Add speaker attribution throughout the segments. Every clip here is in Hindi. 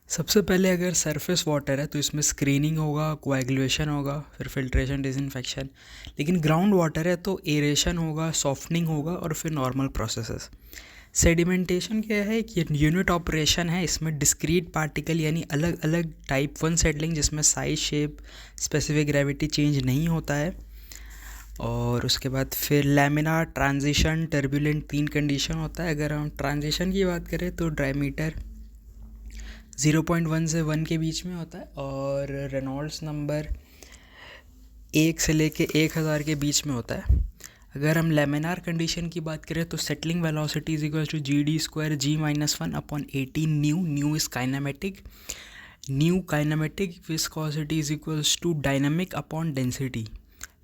Speaker 1: सबसे पहले अगर सरफेस वाटर है तो इसमें स्क्रीनिंग होगा, कोएगुलेशन होगा, फिर फिल्ट्रेशन, डिसइंफेक्शन। लेकिन ग्राउंड वाटर है तो एरेशन होगा, सॉफ्टनिंग होगा और फिर नॉर्मल प्रोसेसेस। सेडिमेंटेशन क्या है कि यूनिट ऑपरेशन है, इसमें डिस्क्रीट पार्टिकल यानी अलग अलग टाइप वन सेटलिंग जिसमें size, shape, specific gravity change नहीं होता है। और उसके बाद फिर लैमिनार, ट्रांजिशन, टर्बुलेंट, तीन कंडीशन होता है। अगर हम ट्रांजिशन की बात करें तो डायमीटर 0.1 से 1 के बीच में होता है और रेनॉल्ड्स नंबर 1 से लेके 1000 के बीच में होता है। अगर हम लैमिनार कंडीशन की बात करें तो settling velocity is equal to GD² G-1/18 nu is kinematic, nu kinematic viscosity is equals to dynamic upon density.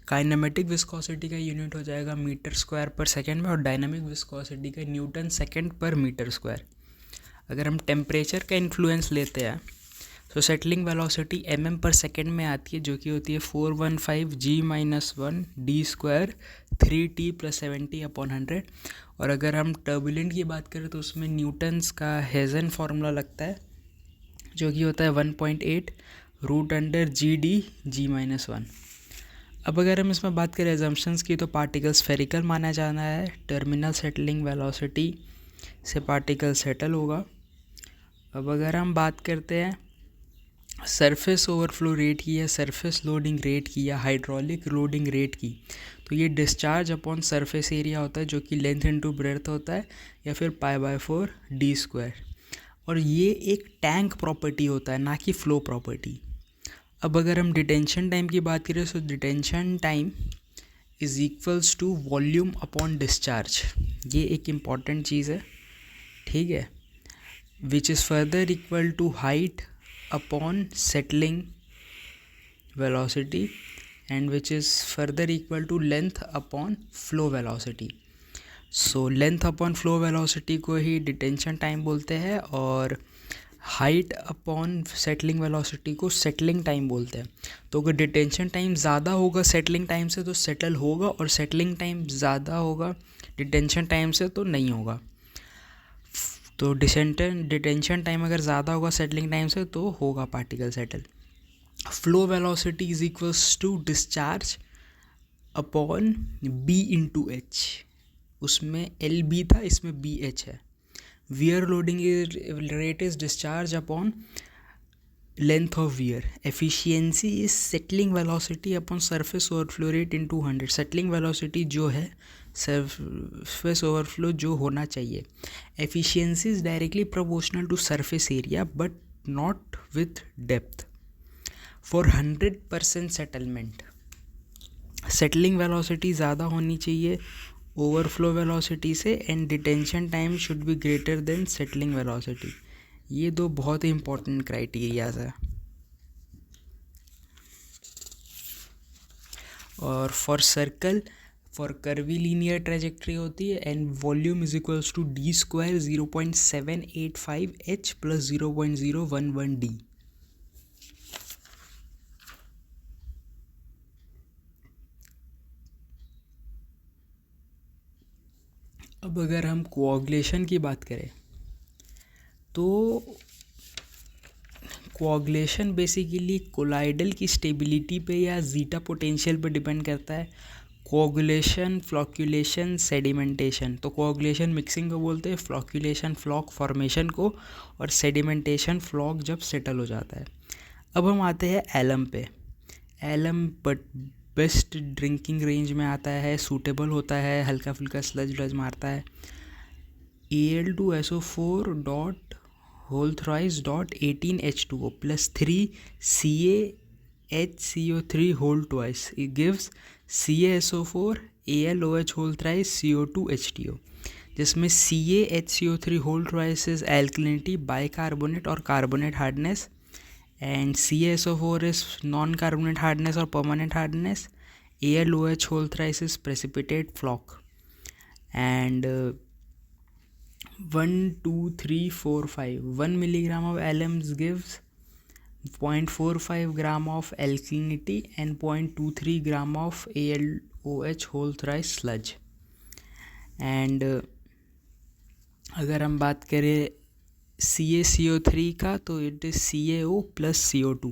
Speaker 1: Kinematic viscosity का यूनिट हो जाएगा मीटर स्क्वायर पर सेकेंड में और डायनामिक विस्कोसिटी का न्यूटन सेकेंड पर मीटर स्क्वायर। अगर हम टेम्परेचर का इन्फ्लुएंस लेते हैं तो सेटलिंग वेलोसिटी mm पर सेकेंड में आती है, जो कि होती है 415 G-1 D² 3T + 70/100। और अगर हम टर्बुलेंट की बात करें तो उसमें न्यूटन्स का हेजन फार्मूला लगता है, जो कि होता है 1.8 √GD G-1। अब अगर हम इसमें बात करें एजम्पशंस की तो पार्टिकल स्फेरिकल माना जाना है, टर्मिनल सेटलिंग वेलोसिटी से पार्टिकल सेटल होगा। अब अगर हम बात करते हैं सरफेस ओवरफ्लो रेट की या सरफेस लोडिंग रेट की या हाइड्रोलिक लोडिंग रेट की, तो ये डिस्चार्ज अपॉन सरफेस एरिया होता है, जो कि लेंथ इनटू ब्रेड्थ होता है या फिर π/4 D²। और ये एक टैंक प्रॉपर्टी होता है, ना कि फ्लो प्रॉपर्टी। अब अगर हम डिटेंशन टाइम की बात करें तो detention time is equals to volume upon discharge. ये एक इम्पॉर्टेंट चीज़ है, ठीक है, which is further equal to height upon settling velocity and which is further equal to length upon flow velocity. So length upon flow velocity को ही detention time बोलते हैं और height upon settling velocity को settling time बोलते हैं। तो अगर detention time ज़्यादा होगा settling time से तो settle होगा, और settling time ज़्यादा होगा detention time से तो नहीं होगा। तो डिटेंशन टाइम अगर ज़्यादा होगा सेटलिंग टाइम से तो होगा particle settle. Flow velocity is equals to discharge upon B/H। उसमें LB था, इसमें BH है। Weir loading rate is discharge upon length of weir. Efficiency is settling velocity upon surface overflow rate into 100। Settling velocity जो है सरफेस ओवरफ्लो जो होना चाहिए। Efficiency is directly proportional to surface area but not with depth. For 100% settlement settling velocity ज़्यादा होनी चाहिए ओवरफ्लो वेलोसिटी से and detention time should be greater than settling velocity. ये दो बहुत ही इंपॉर्टेंट क्राइटेरियाज है। और for circle for curvilinear trajectory होती है and volume is equals to D² 0.785 H + 0.011 D। अब अगर हम कोआगुलेशन की बात करें तो कोआगुलेशन बेसिकली कोलाइडल की स्टेबिलिटी पे या जीटा पोटेंशियल पे डिपेंड करता है। Coagulation, flocculation, sedimentation. तो कोआगुलेशन मिक्सिंग को बोलते हैं, फ्लॉक्यूलेशन फ्लॉक फॉर्मेशन को, और सेडिमेंटेशन फ्लॉक जब सेटल हो जाता है। अब हम आते हैं एलम पे। Alum but best drinking range में आता है, सूटेबल होता है, हल्का फुल्का स्लज व्लज मारता है। Al2SO4 dot whole thrice dot 18H2O + 3 CaHCO3 whole twice it gives CaSO4 AlOH whole thrice CO2 H2O, जिसमें CaHCO3 whole twice is alkalinity, bicarbonate और carbonate hardness, and CaSO4 is non carbonate hardness और permanent hardness, AlOH whole thrice is precipitate floc, and 1, 2, 3, 4, 5 1 milligram of LMs gives 0.45 gram of alkalinity and 0.23 gram of AlOH whole thrice sludge। And अगर हम बात करें CaCO3 का, तो it is CaO plus CO2।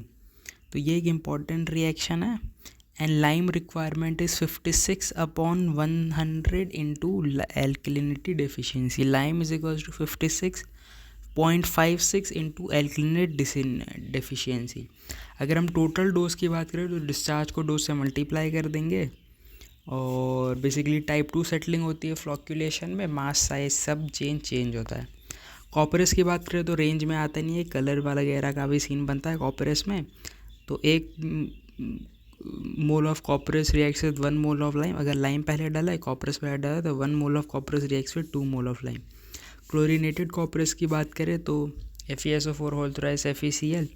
Speaker 1: तो ये एक इम्पॉर्टेंट रिएक्शन है। And lime requirement is 56/100 into alkalinity deficiency. Lime is equals to 56.56 into alkalinity deficiency. अगर हम टोटल डोज की बात करें तो डिस्चार्ज को डोज से मल्टीप्लाई कर देंगे, और बेसिकली टाइप 2 सेटलिंग होती है फ्लॉक्यूलेशन में, मास साइज सब चेंज होता है। कॉपरस की बात करें तो रेंज में आता नहीं है, कलर वाला वगैरह का भी सीन बनता है कॉपरस में। तो 1 mole of copperas reacts with 1 mole of lime. अगर लाइम पहले डाला है, कॉपरस पहले डाला है, तो 1 mole of copperas reacts with 2 mole of lime. Chlorinated copperas की बात करें तो FeSO4 होल थ्राइस FeCl।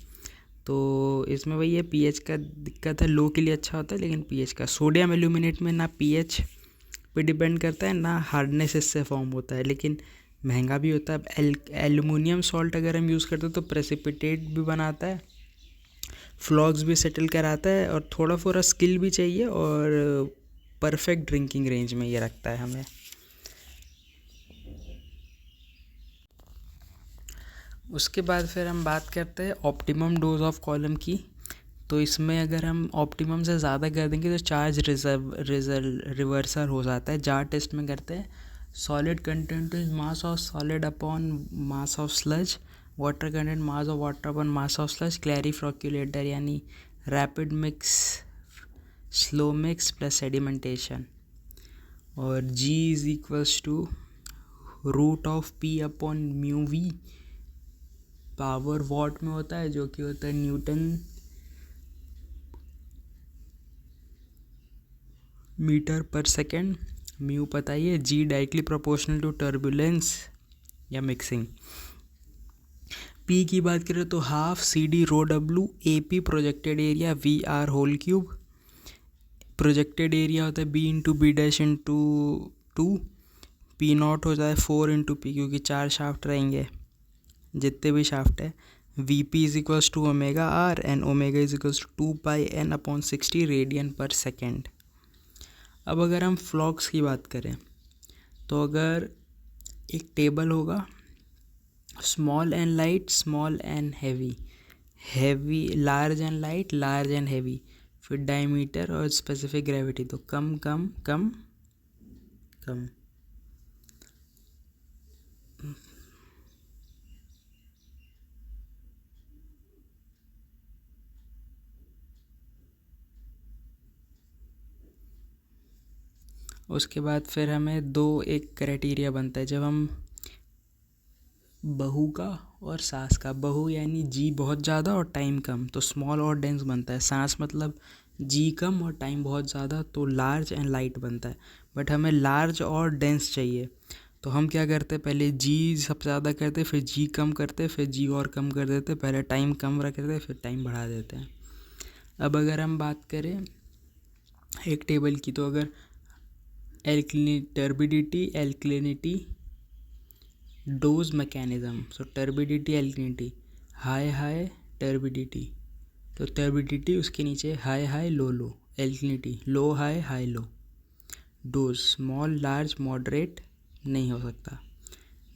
Speaker 1: तो इसमें वही है, pH का दिक्कत है, लो के लिए अच्छा होता है, लेकिन pH का सोडियम एल्यूमिनेट में ना pH पे डिपेंड करता है ना हार्डनेस इससे फॉर्म होता है, लेकिन महंगा भी होता है। एल्यूमिनियम सॉल्ट अगर हम यूज़ करते हैं तो प्रेसिपिटेट भी बनाता है, फ्लॉक्स भी सेटल कराता है, और थोड़ा थोड़ा स्किल भी चाहिए, और परफेक्ट ड्रिंकिंग रेंज में ये रखता है हमें। उसके बाद फिर हम बात करते हैं ऑप्टिमम डोज ऑफ कॉलम की। तो इसमें अगर हम ऑप्टिमम से ज़्यादा कर देंगे तो चार्ज रिवर्सल हो जाता है। जार टेस्ट में करते हैं, solid content is mass of solid upon mass of sludge, water content mass of water upon mass of sludge, clariflocculator यानी rapid mix, slow mix plus sedimentation. और G is equals to root of P upon mu V, power watt में होता है, जो कि होता है न्यूटन मीटर पर सेकेंड। म्यू पता ही है, G directly proportional to turbulence या मिक्सिंग। P की बात करें तो half CD rho W, AP projected area, VR whole cube. Projected area होता है B into B dash into 2, P naught हो जाए 4 इंटू P, क्योंकि 4 शाफ्ट रहेंगे जितने भी शाफ्ट है। VP is equals to omega R and omega is equals to 2πn upon 60 radian per second. अब अगर हम फ्लॉक्स की बात करें तो अगर एक टेबल होगा, small and light, small and heavy, heavy large and light, large and heavy, फिर डायमीटर और स्पेसिफिक ग्रेविटी, तो कम कम कम कम। उसके बाद फिर हमें एक क्राइटेरिया बनता है जब हम बहू का और सास का, बहू यानी G बहुत ज़्यादा और टाइम कम, तो स्मॉल और डेंस बनता है। सास मतलब G कम और टाइम बहुत ज़्यादा, तो लार्ज एंड लाइट बनता है। बट हमें लार्ज और डेंस चाहिए, तो हम क्या करते, पहले G सबसे ज़्यादा करते, फिर G कम करते, फिर G और कम कर देते, पहले टाइम कम रखते फिर टाइम बढ़ा देते हैं। अब अगर हम बात करें एक टेबल की, तो अगर turbidity, alkalinity, dose mechanism, so turbidity alkalinity, high turbidity, तो टर्बिडिटी उसके नीचे high low, alkalinity low high low, dose small large moderate नहीं हो सकता,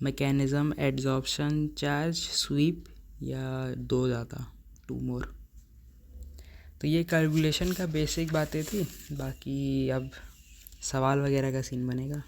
Speaker 1: मैकेनिज्म एड्जॉर्प्शन चार्ज स्वीप, या 2 ज़्यादा 2 मोर। तो ये कैलकुलेशन का बेसिक बातें थी, बाकी अब सवाल वगैरह का सीन बनेगा।